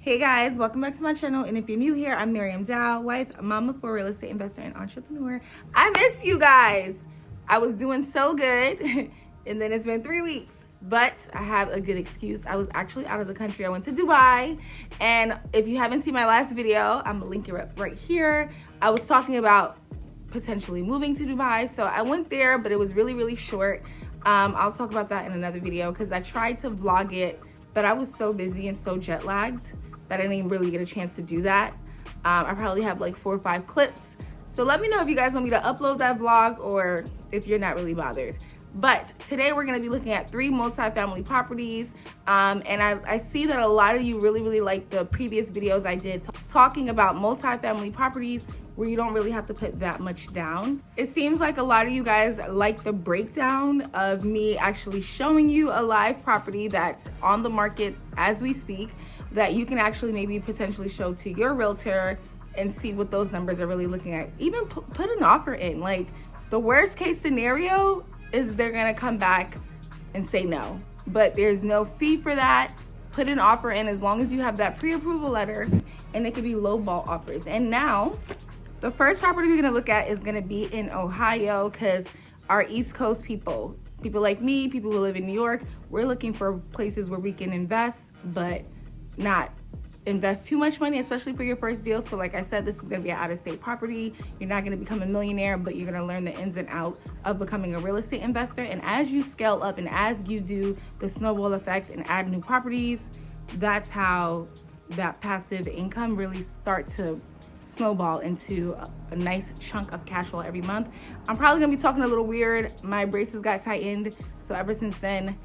Hey guys, welcome back to my channel. And if you're new here, I'm Miriam Dow, wife, mama for real estate investor and entrepreneur. I missed you guys. I was doing so good and then it's been 3 weeks, but I have a good excuse. I was actually out of the country. I went to Dubai, and if you haven't seen my last video, I'm gonna link it up right here. I was talking about potentially moving to Dubai. So I went there, but it was really short. I'll talk about that in another video because I tried to vlog it, but I was so busy and so jet lagged that I didn't even really get a chance to do that. I probably have like 4 or 5 clips. So let me know if you guys want me to upload that vlog or if you're not really bothered. But today we're gonna be looking at 3 multifamily properties. And I see that a lot of you really like the previous videos I did talking about multifamily properties where you don't really have to put that much down. It seems like a lot of you guys like the breakdown of me actually showing you a live property that's on the market as we speak, that you can actually maybe potentially show to your realtor and see what those numbers are really looking at. Even put an offer in. Like, the worst case scenario is they're gonna come back and say no, but there's no fee for that. Put an offer in as long as you have that pre-approval letter, and it could be low ball offers. And now the first property we're gonna look at is gonna be in Ohio, because our East Coast people like me, people who live in New York, we're looking for places where we can invest, but not invest too much money, especially for your first deal. So like I said, this is gonna be an out-of-state property. You're not gonna become a millionaire, but you're gonna learn the ins and outs of becoming a real estate investor. And as you scale up and as you do the snowball effect and add new properties, that's how that passive income really start to snowball into a nice chunk of cash flow every month. I'm probably gonna be talking a little weird. My braces got tightened, so ever since then,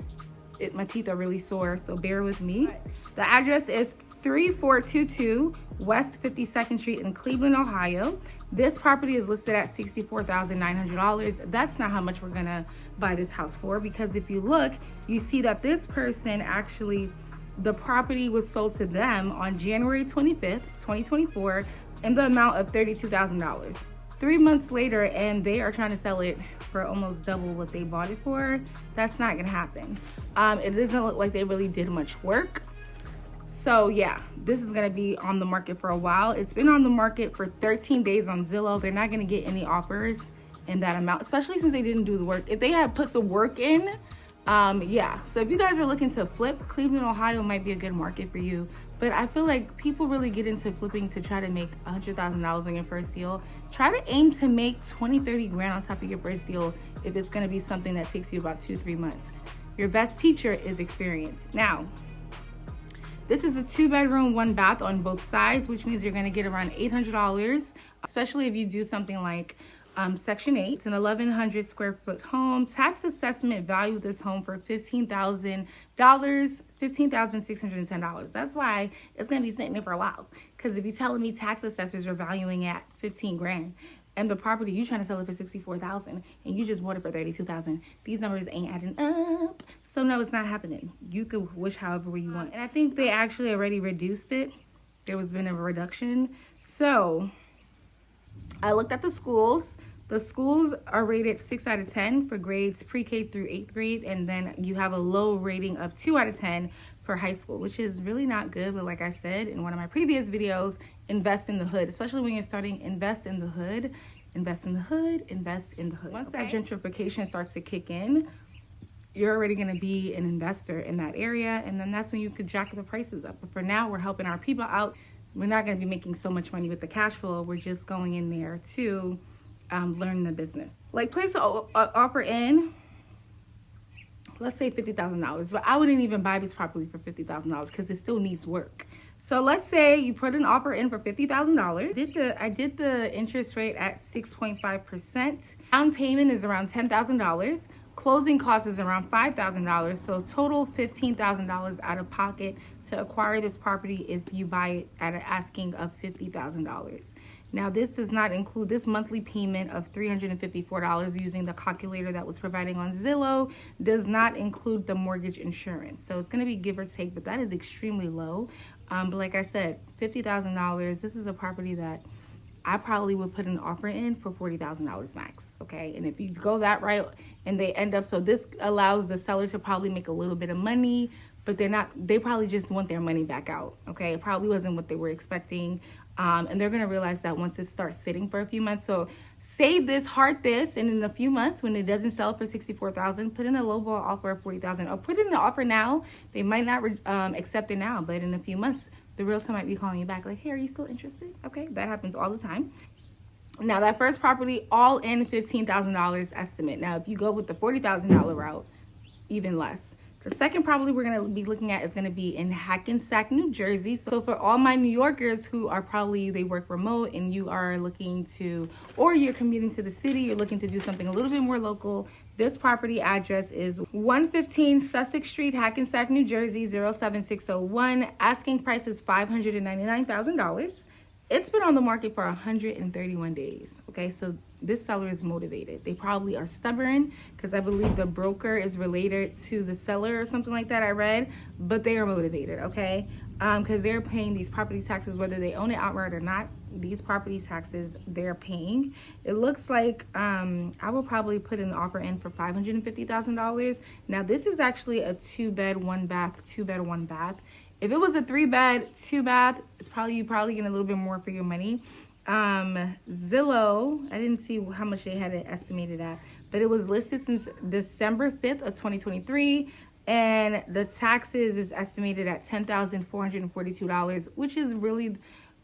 my teeth are really sore, so bear with me. The address is 3422 West 52nd Street in Cleveland, Ohio. This property is listed at $64,900. That's not how much we're gonna buy this house for, because if you look, you see that this person actually, the property was sold to them on January 25th, 2024, in the amount of $32,000. 3 months later, and they are trying to sell it for almost double what they bought it for. That's not gonna happen. It doesn't look like they really did much work. So yeah, this is gonna be on the market for a while. It's been on the market for 13 days on Zillow. They're not gonna get any offers in that amount, especially since they didn't do the work. If they had put the work in, yeah. So if you guys are looking to flip, Cleveland, Ohio might be a good market for you. But I feel like people really get into flipping to try to make $100,000 on your first deal. Try to aim to make 20, 30 grand on top of your first deal if it's gonna be something that takes you about 2-3 months. Your best teacher is experience. Now, this is a 2-bedroom, 1 bath on both sides, which means you're gonna get around $800, especially if you do something like Section 8. It's an 1,100 square foot home. Tax assessment valued this home for $15,000, $15,610. That's why it's gonna be sitting there for a while. Because if you're telling me tax assessors are valuing at 15 grand, and the property you trying to sell it for 64,000, and you just bought it for 32,000, these numbers ain't adding up. So no, it's not happening. You could wish however you want. And I think they actually already reduced it. There was been a reduction. So I looked at the schools. The schools are rated 6 out of 10 for grades pre-K through 8th grade, and then you have a low rating of 2 out of 10 for high school, which is really not good. But like I said in one of my previous videos, invest in the hood, especially when you're starting. Invest in the hood, invest in the hood, invest in the hood. Once that gentrification starts to kick in, you're already going to be an investor in that area, and then that's when you could jack the prices up. But for now, we're helping our people out. We're not going to be making so much money with the cash flow. We're just going in there to learn the business. Like, place to offer in, let's say $50,000, but I wouldn't even buy this property for $50,000 because it still needs work. So let's say you put an offer in for $50,000. I did the interest rate at 6.5%. Down payment is around $10,000. Closing cost is around $5,000. So total $15,000 out of pocket to acquire this property if you buy it at an asking of $50,000. Now, this does not include this monthly payment of $354 using the calculator that was providing on Zillow, does not include the mortgage insurance. So it's going to be give or take, but that is extremely low. But like I said, $50,000, this is a property that I probably would put an offer in for $40,000 max, okay? And if you go that right and they end up, so this allows the seller to probably make a little bit of money, but they probably just want their money back out. Okay, it probably wasn't what they were expecting. And they're gonna realize that once it starts sitting for a few months. So save this, heart this, and in a few months when it doesn't sell for $64,000, put in a lowball offer of $40,000, or put in an offer now. They might not accept it now, but in a few months, the realtor might be calling you back like, hey, are you still interested? Okay, that happens all the time. Now that first property, all in $15,000 estimate. Now if you go with the $40,000 route, even less. The second property we're going to be looking at is going to be in Hackensack, New Jersey. So for all my New Yorkers who are probably, they work remote and you are looking to, or you're commuting to the city, you're looking to do something a little bit more local, this property address is 115 Sussex Street, Hackensack, New Jersey, 07601. Asking price is $599,000. It's been on the market for 131 days. Okay, so this seller is motivated. They probably are stubborn because I believe the broker is related to the seller or something like that I read, but they are motivated, okay? Because they're paying these property taxes, whether they own it outright or not. These property taxes they're paying. It looks like I will probably put an offer in for $550,000. Now this is actually a 2-bed, 1-bath, 2-bed, 1-bath. If it was a 3-bed, 2-bath, it's you probably get a little bit more for your money. Zillow, I didn't see how much they had it estimated at, but it was listed since December 5th of 2023, and the taxes is estimated at $10,442, which is really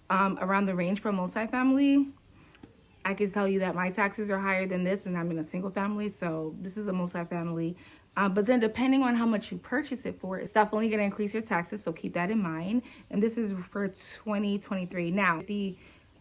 around the range for multifamily. I can tell you that my taxes are higher than this, and I'm in a single family, so this is a multifamily. But then depending on how much you purchase it for, it's definitely going to increase your taxes, so keep that in mind. And this is for 2023. Now,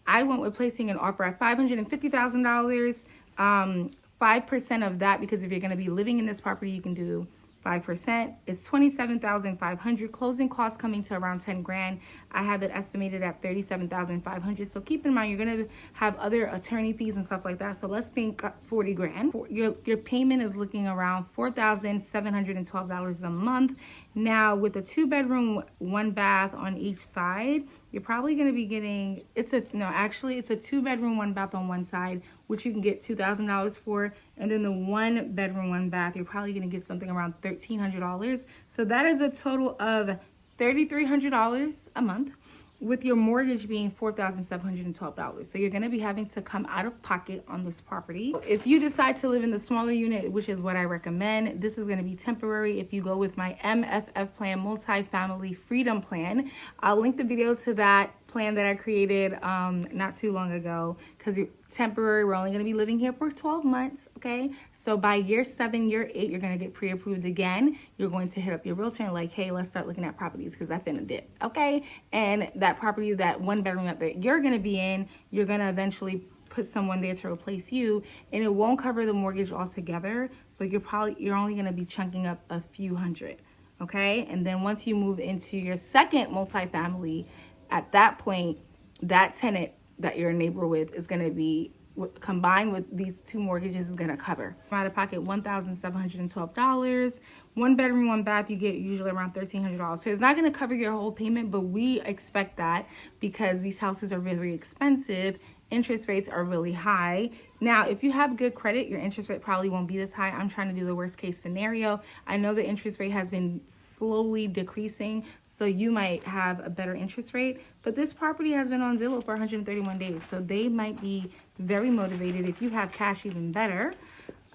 I went with placing an offer at $550,000. 5% of that, because if you're going to be living in this property, you can do 5%, is $27,500. Closing costs coming to around 10 grand. I have it estimated at $37,500. So keep in mind, you're going to have other attorney fees and stuff like that. So let's think 40 grand. Your payment is looking around $4,712 a month. Now with a 2-bedroom, 1-bath on each side, you're probably going to be getting, it's a 2-bedroom, 1-bath on one side, which you can get $2,000 for. And then the 1-bedroom, 1-bath, you're probably going to get something around $1,300. So that is a total of $3,300 a month, with your mortgage being $4,712. So you're going to be having to come out of pocket on this property. If you decide to live in the smaller unit, which is what I recommend, this is going to be temporary. If you go with my MFF plan, Multifamily Freedom Plan, I'll link the video to that plan that I created not too long ago, because you're temporary. We're only going to be living here for 12 months. Okay, so by year 7, year 8, you're going to get pre-approved again. You're going to hit up your realtor and like, hey, let's start looking at properties because that's in a dip. Okay, and that property, that 1-bedroom that you're going to be in, you're going to eventually put someone there to replace you, and it won't cover the mortgage altogether, but you're only going to be chunking up a few hundred. Okay, and then once you move into your second multifamily, at that point, that tenant that you're a neighbor with is going to be, combined with these 2 mortgages, is going to cover out of pocket $1,712. 1-bedroom, 1-bath, you get usually around $1,300. So it's not going to cover your whole payment, but we expect that because these houses are very expensive. Interest rates are really high. Now, if you have good credit, your interest rate probably won't be this high. I'm trying to do the worst case scenario. I know the interest rate has been slowly decreasing, so you might have a better interest rate. But this property has been on Zillow for 131 days, so they might be very motivated. If you have cash, even better.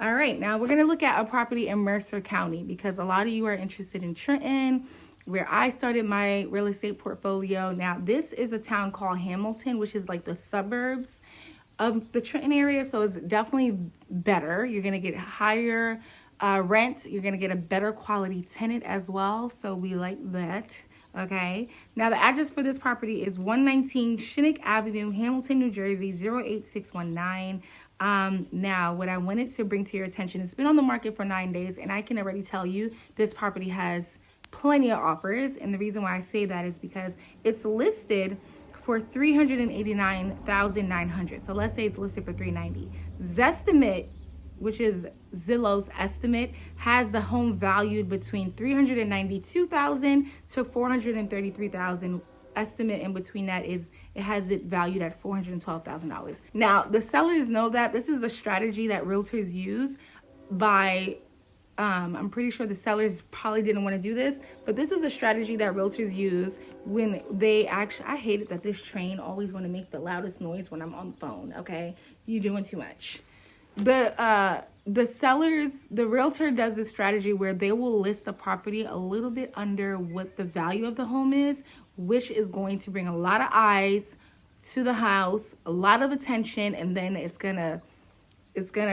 All right, now we're going to look at a property in Mercer County, because a lot of you are interested in Trenton, where I started my real estate portfolio. Now, this is a town called Hamilton, which is like the suburbs of the Trenton area, so it's definitely better. You're going to get higher rent. You're going to get a better quality tenant as well, so we like that. Okay, now the address for this property is 119 Shinnick Avenue, Hamilton, New Jersey, 08619. Now, what I wanted to bring to your attention, it's been on the market for 9 days, and I can already tell you this property has plenty of offers. And the reason why I say that is because it's listed for $389,900. So let's say it's listed for $390. Zestimate, which is Zillow's estimate, has the home valued between $392,000 to $433,000. Estimate in between that is it has it valued at $412,000. Now, the sellers know that this is a strategy that realtors use by I'm pretty sure the sellers probably didn't want to do this, but this is a strategy that realtors use when they actually, I hate it that this train always want to make the loudest noise when I'm on the phone, okay? You're doing too much. The sellers, the realtor does this strategy where they will list the property a little bit under what the value of the home is, which is going to bring a lot of eyes to the house, a lot of attention, and then it's gonna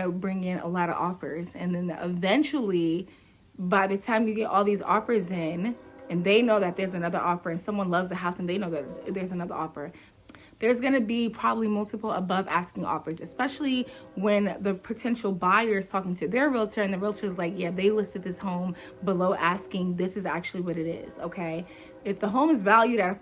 bring in a lot of offers. And then eventually, by the time you get all these offers in, and they know that there's another offer, and someone loves the house and they know that there's another offer, there's going to be probably multiple above asking offers, especially when the potential buyer is talking to their realtor and the realtor is like, yeah, they listed this home below asking. This is actually what it is. Okay. If the home is valued at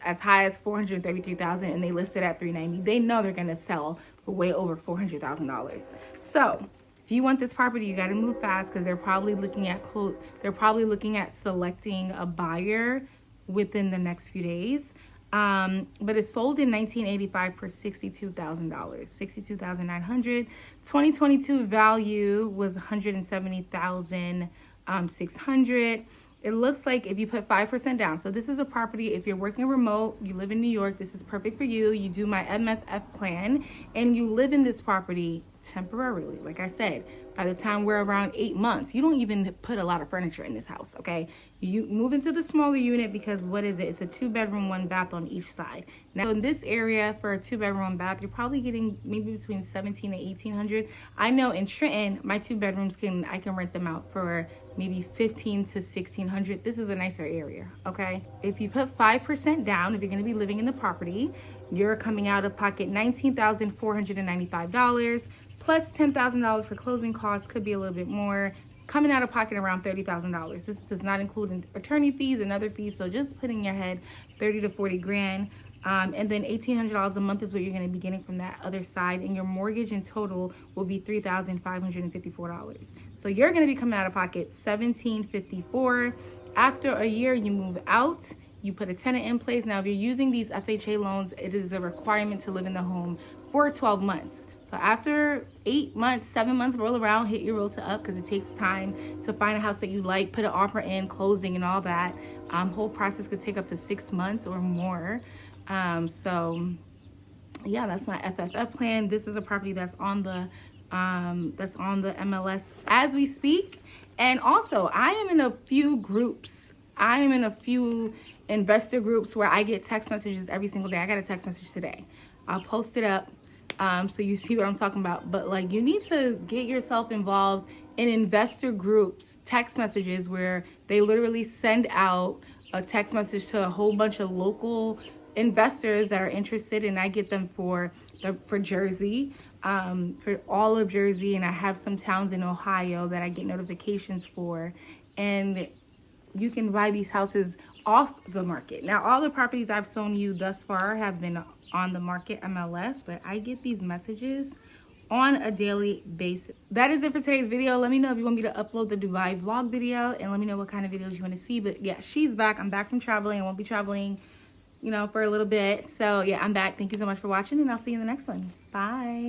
as high as $433,000 and they listed at $390,000, they know they're going to sell for way over $400,000. So if you want this property, you got to move fast, because they're probably looking at selecting a buyer within the next few days. But it sold in 1985 for $62,000, $62,900. 2022 value was $170,600. It looks like if you put 5% down, so this is a property, if you're working remote, you live in New York, this is perfect for you. You do my MFF plan and you live in this property temporarily. Like I said, by the time we're around 8 months, you don't even put a lot of furniture in this house, okay? You move into the smaller unit because what is it? It's a 2-bedroom, 1 bath on each side. Now in this area for a 2-bedroom, 1 bath, you're probably getting maybe between $1,700 and $1,800. I know in Trenton, my 2 bedrooms I can rent them out for maybe $1,500 to $1,600. This is a nicer area, okay? If you put 5% down, if you're gonna be living in the property, you're coming out of pocket $19,495 plus $10,000 for closing costs, could be a little bit more, coming out of pocket around $30,000. This does not include attorney fees and other fees, so just put in your head 30 to 40 grand. And then $1,800 a month is what you're going to be getting from that other side, and your mortgage in total will be $3,554. So you're going to be coming out of pocket $1,754. After a year, you move out. You put a tenant in place. Now, if you're using these FHA loans, it is a requirement to live in the home for 12 months. So after 8 months, 7 months roll around, hit your realtor up, because it takes time to find a house that you like, put an offer in, closing and all that. Whole process could take up to 6 months or more. So yeah, that's my FFF plan. This is a property that's on the MLS as we speak. And also, I am in a few groups. I am in a few investor groups where I get text messages every single day. I got a text message today. I'll post it up so you see what I'm talking about. But like, you need to get yourself involved in investor groups, text messages where they literally send out a text message to a whole bunch of local investors that are interested, and I get them for Jersey, for all of Jersey, and I have some towns in Ohio that I get notifications for, and you can buy these houses off the market. Now, all the properties I've shown you thus far have been on the market MLS, but I get these messages on a daily basis. That is it for today's video. Let me know if you want me to upload the Dubai vlog video, and let me know what kind of videos you want to see. But yeah, she's back. I'm back from traveling. I won't be traveling, for a little bit. So yeah, I'm back. Thank you so much for watching, and I'll see you in the next one. Bye.